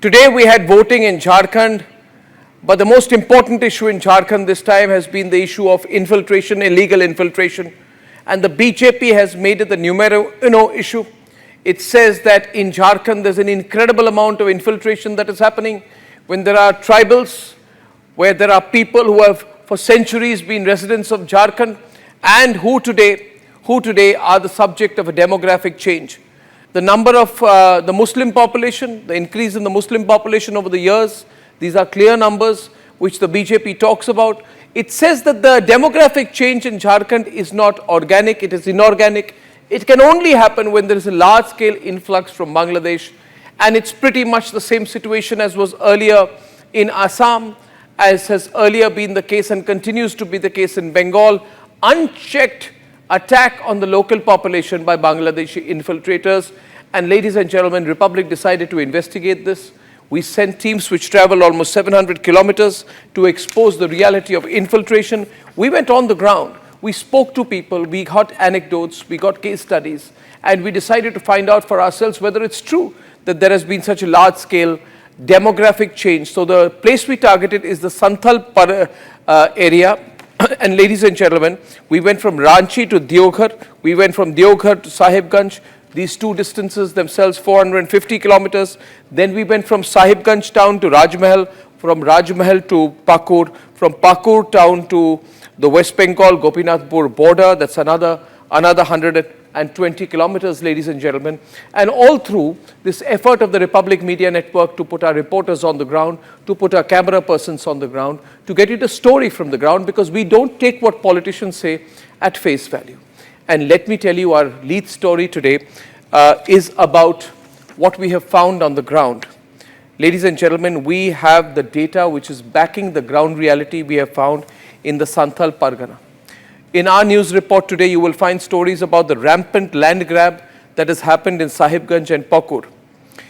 Today we had voting in Jharkhand, but the most important issue in Jharkhand this time has been the issue of infiltration, illegal infiltration. And the BJP has made it the numero uno issue. It says that in Jharkhand there's an incredible amount of infiltration that is happening when there are tribals, where there are people who have for centuries been residents of Jharkhand and who today are the subject of a demographic change. The number of the Muslim population, the increase in the Muslim population over the years, these are clear numbers which the BJP talks about. It says that the demographic change in Jharkhand is not organic, it is inorganic. It can only happen when there is a large-scale influx from Bangladesh, and it's pretty much the same situation as was earlier in Assam, as has earlier been the case and continues to be the case in Bengal. Unchecked attack on the local population by Bangladeshi infiltrators. And ladies and gentlemen, Republic decided to investigate this. We sent teams which travel almost 700 kilometers to expose the reality of infiltration. We went on the ground. We spoke to people, we got anecdotes, we got case studies, and we decided to find out for ourselves whether it's true that there has been such a large-scale demographic change. So the place we targeted is the Santhal area. And ladies and gentlemen, we went from Ranchi to Deoghar, we went from Deoghar to Sahibganj, these two distances themselves 450 kilometers. Then we went from Sahibganj town to Rajmahal, from Rajmahal to Pakur, from Pakur town to the West Bengal Gopinathpur border, that's another 120 kilometers, ladies and gentlemen. And all through this effort of the Republic Media Network to put our reporters on the ground, to put our camera persons on the ground, to get you the story from the ground, because we don't take what politicians say at face value. And let me tell you, our lead story today is about what we have found on the ground. Ladies and gentlemen, we have the data which is backing the ground reality we have found in the Santhal Pargana. In our news report today, you will find stories about the rampant land grab that has happened in Sahibganj and Pakur.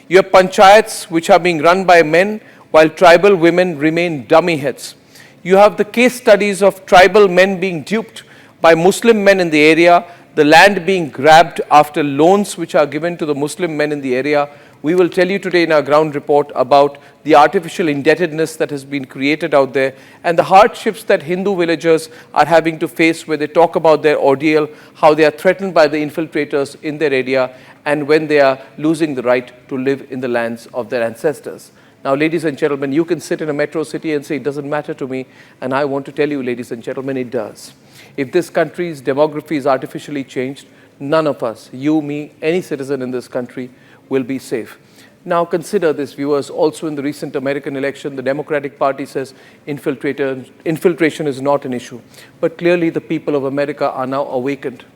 You have panchayats which are being run by men while tribal women remain dummy heads. You have the case studies of tribal men being duped by Muslim men in the area, the land being grabbed after loans which are given to the Muslim men in the area. We will tell you today in our ground report about the artificial indebtedness that has been created out there and the hardships that Hindu villagers are having to face, where they talk about their ordeal, how they are threatened by the infiltrators in their area, and when they are losing the right to live in the lands of their ancestors. Now, ladies and gentlemen, you can sit in a metro city and say it doesn't matter to me, and I want to tell you, ladies and gentlemen, it does. If this country's demography is artificially changed, none of us, you, me, any citizen in this country, will be safe. Now consider this, viewers. Also in the recent American election, the Democratic Party says infiltration is not an issue. But clearly the people of America are now awakened.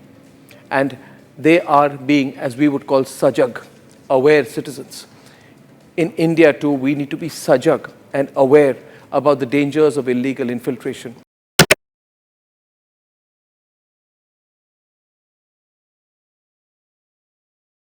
And they are being, as we would call, sajag, aware citizens. In India too, we need to be sajag and aware about the dangers of illegal infiltration.